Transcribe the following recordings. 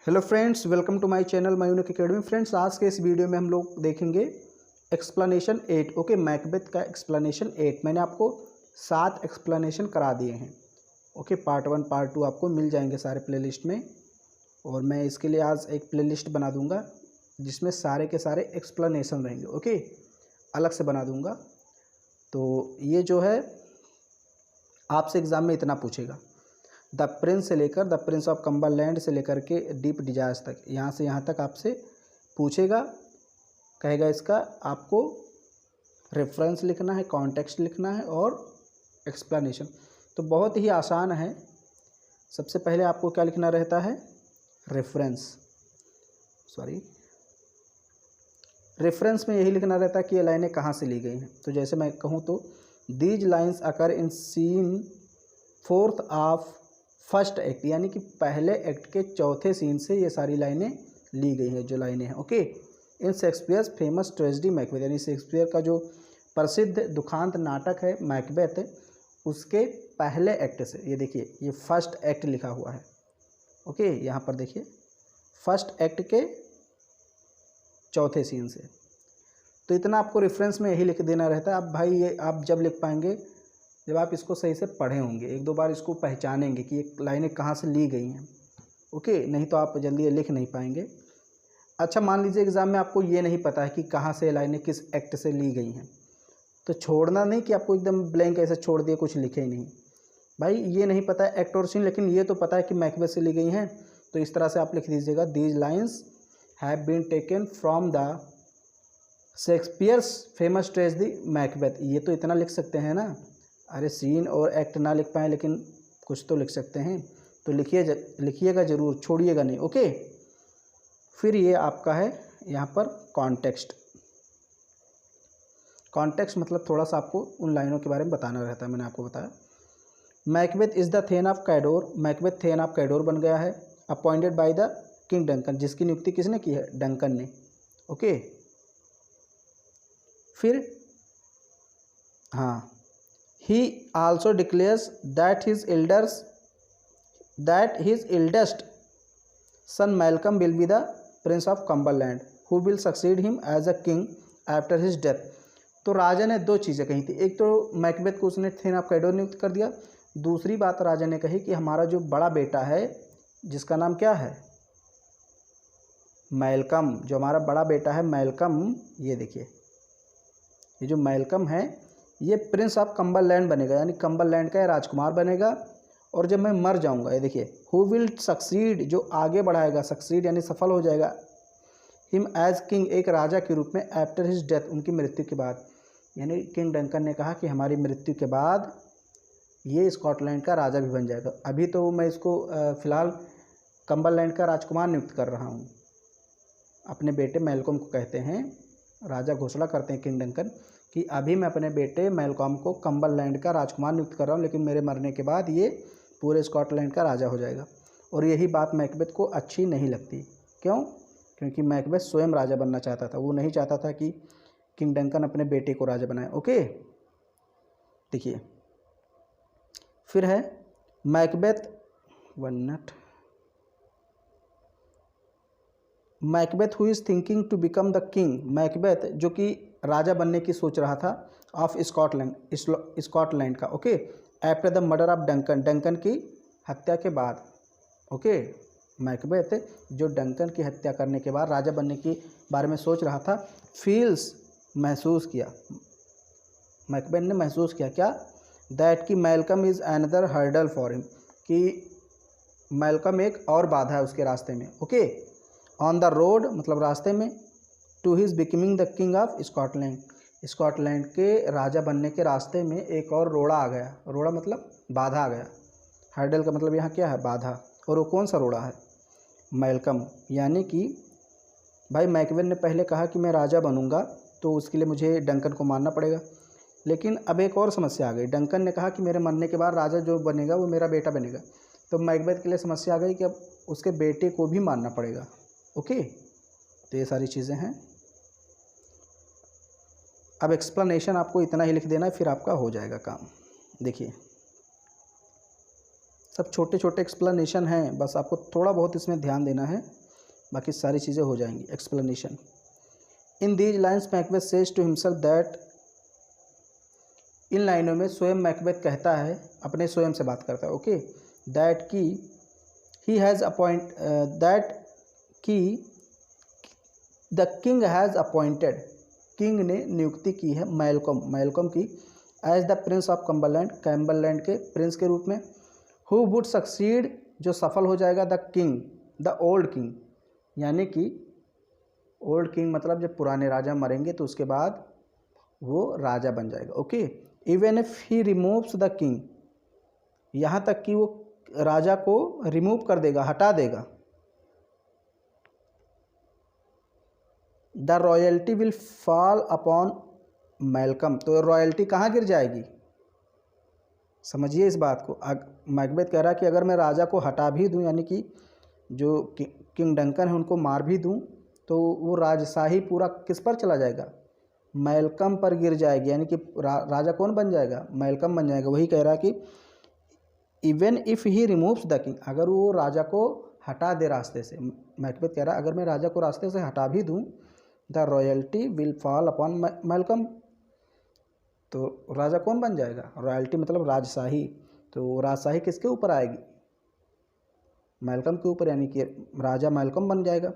Hello friends, welcome to my channel my unique academy. Friends, आज के इस वीडियो में हम लोग देखेंगे एक्सप्लेनेशन 8। ओके, मैकबेथ का एक्सप्लेनेशन 8 मैंने आपको 7 एक्सप्लेनेशन करा दिए हैं। ओके, पार्ट 1 पार्ट 2 आपको मिल जाएंगे सारे प्लेलिस्ट में। और मैं इसके लिए आज एक प्लेलिस्ट बना दूंगा जिसमें सारे के सारे एक्सप्लेनेशन रहेंगे। ओके, अलग से बना दूंगा। तो ये जो है आपसे एग्ज़ाम में इतना पूछेगा, द प्रिंस से लेकर द प्रिंस ऑफ कम्बरलैंड से लेकर के डीप डिजायर्स तक, यहाँ से यहाँ तक आपसे पूछेगा। कहेगा इसका आपको रेफरेंस लिखना है, कॉन्टेक्स्ट लिखना है और एक्सप्लेनेशन। तो बहुत ही आसान है। सबसे पहले आपको क्या लिखना रहता है? रेफरेंस में यही लिखना रहता है कि ये लाइनें कहाँ से ली गई हैं। तो जैसे मैं कहूँ तो these lines occur in scene 4th of first act, यानी कि पहले एक्ट के चौथे सीन से ये सारी लाइनें ली गई हैं, जो लाइनें हैं। Okay, in Shakespeare's famous tragedy Macbeth, यानी शेक्सपियर का जो प्रसिद्ध दुखांत नाटक है मैकबेथ, उसके पहले एक्ट से। ये देखिए, ये फर्स्ट एक्ट लिखा हुआ है। ओके, यहाँ पर देखिए, फर्स्ट एक्ट के चौथे सीन से। तो इतना आपको रेफरेंस में यही लिख देना रहता है। अब भाई ये आप जब लिख पाएंगे जब आप इसको सही से पढ़े होंगे, एक दो बार इसको पहचानेंगे कि ये लाइनें कहाँ से ली गई हैं। ओके, नहीं तो आप जल्दी ये लिख नहीं पाएंगे। अच्छा, मान लीजिए एग्ज़ाम में आपको ये नहीं पता है कि कहाँ से लाइनें किस एक्ट से ली गई हैं, तो छोड़ना नहीं कि आपको एकदम ब्लैंक ऐसे छोड़ दिए, कुछ लिखे ही नहीं। भाई ये नहीं पता है एक्ट और सीन, लेकिन ये तो पता है कि मैकबेथ से ली गई हैं। तो इस तरह से आप लिख दीजिएगा, these lines have been taken from the Shakespeare's famous tragedy Macbeth. ये तो इतना लिख सकते हैं ना। अरे सीन और एक्ट ना लिख पाएँ लेकिन कुछ तो लिख सकते हैं। तो लिखिएगा ज़रूर, छोड़िएगा नहीं। ओके, फिर ये आपका है यहाँ पर कॉन्टेक्स्ट। कॉन्टेक्स्ट मतलब थोड़ा सा आपको उन लाइनों के बारे में बताना रहता है। मैंने आपको बताया Macbeth is the thane of Cawdor, Macbeth thane of Cawdor बन गया है। Appointed by the king Duncan, जिसकी नियुक्ति किसने की है? डंकन ने। ओके, फिर हाँ, he also declares that his eldest son Malcolm will be the prince of Cumberland who will succeed him as a king after his death। तो राजा ने दो चीज़ें कही थी। एक तो मैकबेथ को उसने थेन ऑफ कैडोर नियुक्त कर दिया। दूसरी बात राजा ने कही कि हमारा जो बड़ा बेटा है, जिसका नाम क्या है? मैल्कम। जो हमारा बड़ा बेटा है मैल्कम, ये देखिए, ये जो मैल्कम है ये प्रिंस ऑफ कम्बरलैंड बनेगा, यानी कम्बरलैंड का राजकुमार बनेगा। और जब मैं मर जाऊंगा, ये देखिए, हु विल सक्सीड, जो आगे बढ़ाएगा, सक्सीड यानी सफल हो जाएगा, हिम एज किंग, एक राजा के रूप में, आफ्टर हिज डेथ, उनकी मृत्यु के बाद। यानी किंग डंकन ने कहा कि हमारी मृत्यु के बाद ये स्कॉटलैंड का राजा भी बन जाएगा। अभी तो मैं इसको फ़िलहाल कम्बरलैंड का राजकुमार नियुक्त कर रहा हूँ। अपने बेटे मैल्कम को कहते हैं, राजा घोषणा करते हैं किंग डंकन कि अभी मैं अपने बेटे मैल्कम को कम्बरलैंड का राजकुमार नियुक्त कर रहा हूँ, लेकिन मेरे मरने के बाद ये पूरे स्कॉटलैंड का राजा हो जाएगा। और यही बात मैकबेथ को अच्छी नहीं लगती। क्यों? क्योंकि मैकबेथ स्वयं राजा बनना चाहता था। वो नहीं चाहता था कि किंग डंकन अपने बेटे को राजा बनाए। ओके, देखिए, फिर है Macbeth, Macbeth who is thinking to become the king, Macbeth जो कि राजा बनने की सोच रहा था, ऑफ स्कॉटलैंड का। Okay, after the murder of Duncan, Duncan की हत्या के बाद। ओके, मैकबेथ जो डंकन की हत्या करने के बाद राजा बनने के बारे में सोच रहा था, फील्स, महसूस किया, मैकबेथ ने महसूस किया क्या? दैट कि Malcolm is another hurdle for him, कि मैल्कम एक और बाधा है उसके रास्ते में। ओके, ऑन द रोड मतलब रास्ते में, to his becoming the king of Scotland, Scotland के राजा बनने के रास्ते में एक और रोड़ा आ गया। रोड़ा मतलब बाधा आ गया। हर्डल का मतलब यहाँ क्या है? बाधा। और वो कौन सा रोड़ा है? मैल्कम। यानी कि भाई मैकबेथ ने पहले कहा कि मैं राजा बनूंगा, तो उसके लिए मुझे डंकन को मारना पड़ेगा। लेकिन अब एक और समस्या आ गई। डंकन ने कहा कि मेरे मरने के बाद राजा जो बनेगा वो मेरा बेटा बनेगा। तो मैकबेथ के लिए समस्या आ गई कि अब उसके बेटे को भी मारना पड़ेगा। ओके, तो ये सारी चीज़ें हैं। अब एक्सप्लेनेशन आपको इतना ही लिख देना है, फिर आपका हो जाएगा काम। देखिए, सब छोटे छोटे एक्सप्लेनेशन हैं, बस आपको थोड़ा बहुत इसमें ध्यान देना है, बाकी सारी चीज़ें हो जाएंगी। Explanation in these lines Macbeth says to himself that, इन लाइनों में स्वयं मैकबेथ कहता है, अपने स्वयं से बात करता है, ओके, दैट की ही हैज़ अपॉइंट दैट की the king has appointed, king ने नियुक्ति की है मैलकम की एज द प्रिंस ऑफ कैम्बरलैंड के प्रिंस के रूप में, हु वुड सक्सीड, जो सफल हो जाएगा, the king, the old king, यानी कि ओल्ड किंग मतलब जब पुराने राजा मरेंगे तो उसके बाद वो राजा बन जाएगा, okay. Even if he removes the king, यहाँ तक कि वो राजा को रिमूव कर देगा, हटा देगा। The royalty will fall upon Malcolm, तो रॉयल्टी कहाँ गिर जाएगी, समझिए इस बात को। मैकबेथ कह रहा है कि अगर मैं राजा को हटा भी दूं, यानी कि जो किंग डंकन है उनको मार भी दूं, तो वो राजशाही पूरा किस पर चला जाएगा, मैलकम पर गिर जाएगी, यानी कि राजा कौन बन जाएगा, मैलकम बन जाएगा। वही कह रहा है कि even if he removes the king, अगर वो राजा को हटा दे रास्ते से, मैकबेथ कह रहा है अगर मैं राजा को रास्ते से हटा भी दूं, the royalty will fall upon Malcolm, तो राजा कौन बन जाएगा, रॉयल्टी मतलब राजशाही, तो राजशाही किसके ऊपर आएगी, मैलकम के ऊपर, यानी कि राजा मैलकम बन जाएगा।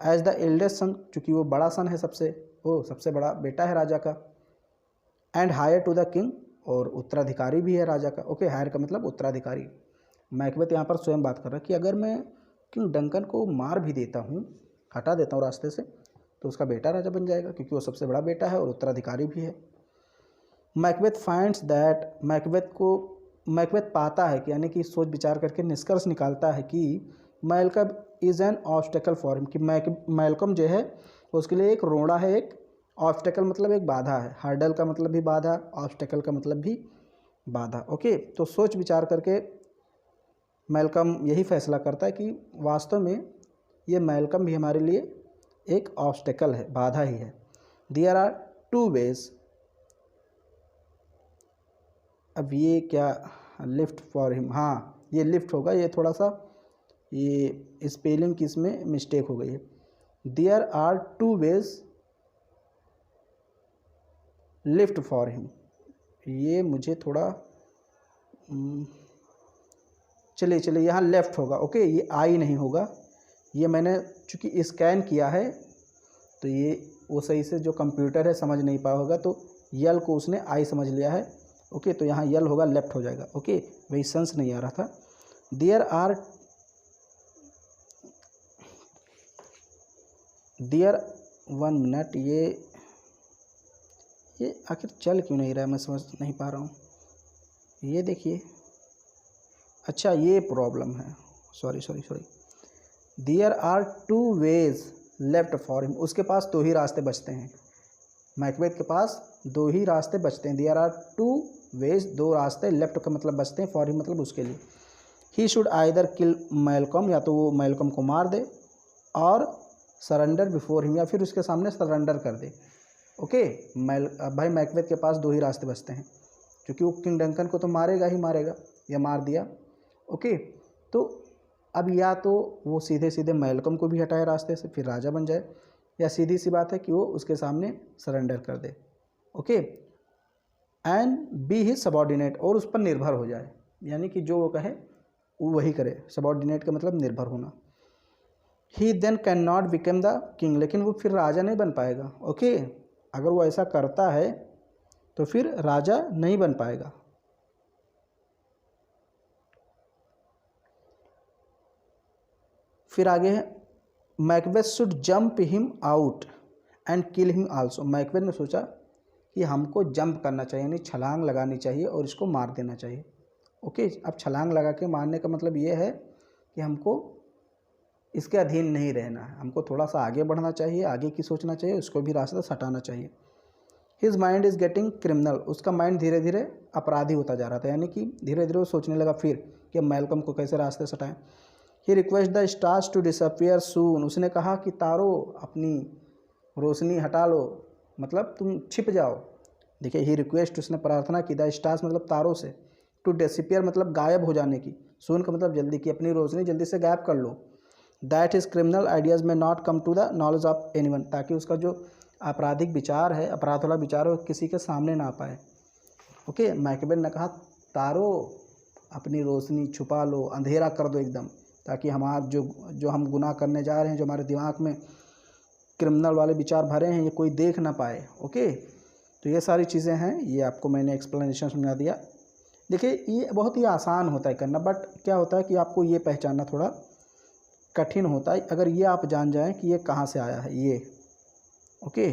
एज द एल्डेस्ट सन, चूँकि वो बड़ा सन है, सबसे बड़ा बेटा है राजा का, and heir to the king, और उत्तराधिकारी भी है राजा का, ओके। हायर का मतलब उत्तराधिकारी। मैकबेथ यहाँ पर स्वयं बात कर रहा है कि अगर मैं किंग डंकन को मार भी देता हूँ, हटा देता हूँ रास्ते से, तो उसका बेटा राजा बन जाएगा, क्योंकि वो सबसे बड़ा बेटा है और उत्तराधिकारी भी है। मैकबेथ फाइंड्स दैट, मैकबेथ पाता है कि, यानी कि सोच विचार करके निष्कर्ष निकालता है कि Malcolm is an obstacle for him, कि मैलकम जो है उसके लिए एक रोड़ा है, एक ऑब्स्टेकल मतलब एक बाधा है, हर्डल का मतलब भी बाधा, ऑब्स्टेकल का मतलब भी बाधा, ओके। तो सोच विचार करके मैलकम यही फैसला करता है कि वास्तव में ये मैलकम भी हमारे लिए एक ऑब्स्टेकल है, बाधा ही है। देयर आर टू वेज, अब ये क्या, लिफ्ट फॉर हिम, हाँ ये लिफ्ट होगा, ये थोड़ा सा ये स्पेलिंग की इसमें मिस्टेक हो गई है। There are two ways left for him, ये मुझे थोड़ा चलिए यहाँ लेफ्ट होगा, ओके, ये आई नहीं होगा, ये मैंने चूँकि स्कैन किया है तो ये वो सही से जो कंप्यूटर है समझ नहीं पाया होगा, तो यल को उसने आई समझ लिया है, ओके। तो यहाँ यल होगा, लेफ्ट हो जाएगा, ओके, वही सेंस नहीं आ रहा था। देयर वन मिनट, ये आखिर चल क्यों नहीं रहा है, मैं समझ नहीं पा रहा हूँ। ये देखिए, अच्छा ये प्रॉब्लम है, sorry. There are two ways left for him, उसके पास दो ही रास्ते बचते हैं, मैकबेथ के पास दो ही रास्ते बचते हैं। देयर आर टू वेज, दो रास्ते, लेफ्ट का मतलब बचते हैं, फॉर हिम मतलब उसके लिए। He should either kill Malcolm, या तो वो मैलकम को मार दे, और सरेंडर बिफोर हिम, या फिर उसके सामने सरेंडर कर दे, ओके। भाई मैकबेथ के पास दो ही रास्ते बचते हैं, क्योंकि वो किंग डंकन को तो मारेगा ही मारेगा, या मार दिया, ओके। तो अब या तो वो सीधे सीधे मैलकम को भी हटाए रास्ते से, फिर राजा बन जाए, या सीधी सी बात है कि वो उसके सामने सरेंडर कर दे, okay. And be he subordinate, और उस पर निर्भर हो जाए, यानी कि जो वो कहे वो वही करे, सबॉर्डिनेट का मतलब निर्भर होना। He then can not become the king, लेकिन वो फिर राजा नहीं बन पाएगा, ओके। अगर वो ऐसा करता है तो फिर राजा नहीं बन पाएगा। फिर आगे है, Macbeth should jump him out and kill him also, Macbeth ने सोचा कि हमको जंप करना चाहिए, यानी छलांग लगानी चाहिए और इसको मार देना चाहिए, ओके। अब छलांग लगा के मारने का मतलब ये है कि हमको इसके अधीन नहीं रहना है, हमको थोड़ा सा आगे बढ़ना चाहिए, आगे की सोचना चाहिए, उसको भी रास्ते से हटाना चाहिए। His mind is getting criminal, उसका माइंड धीरे धीरे अपराधी होता जा रहा था, यानी कि धीरे धीरे वो सोचने लगा फिर कि मैलकम को कैसे रास्ते से हटाएं। He request the stars to disappear soon, उसने कहा कि तारों अपनी रोशनी हटा लो, मतलब तुम छिप जाओ। देखिए, ही रिक्वेस्ट, उसने प्रार्थना की, द स्टार्स मतलब तारों से, टू डिसअपियर मतलब गायब हो जाने की, सून का मतलब जल्दी, की अपनी रोशनी जल्दी से गायब कर लो। दैट इज़ क्रिमिनल आइडियाज़ में not come to the knowledge of anyone, ताकि उसका जो आपराधिक विचार है, अपराध वाला विचार है, वो किसी के सामने ना आ पाए। ओके, मैकियावेली ने कहा तारो अपनी रोशनी छुपा लो, अंधेरा कर दो एकदम, ताकि हमारा जो हम गुनाह करने जा रहे हैं, जो हमारे दिमाग में क्रिमिनल वाले विचार भरे हैं, ये कोई देख ना पाए। ओके, तो ये सारी चीज़ें हैं, ये आपको मैंने एक्सप्लेनेशन समझा दिया। देखिए ये बहुत ही आसान होता है करना, बट क्या होता है कि आपको ये पहचानना थोड़ा कठिन होता है। अगर ये आप जान जाएं कि ये कहाँ से आया है, ये ओके,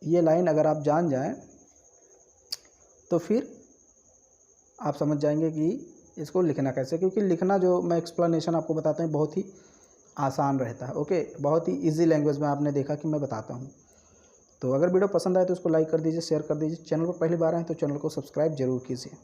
ये लाइन अगर आप जान जाएं तो फिर आप समझ जाएंगे कि इसको लिखना कैसे, क्योंकि लिखना जो मैं एक्सप्लेनेशन आपको बताता हूँ बहुत ही आसान रहता है। ओके, बहुत ही इजी लैंग्वेज में आपने देखा कि मैं बताता हूँ। तो अगर वीडियो पसंद आए तो उसको लाइक कर दीजिए, शेयर कर दीजिए। चैनल पर पहली बार आए तो चैनल को सब्सक्राइब जरूर कीजिए।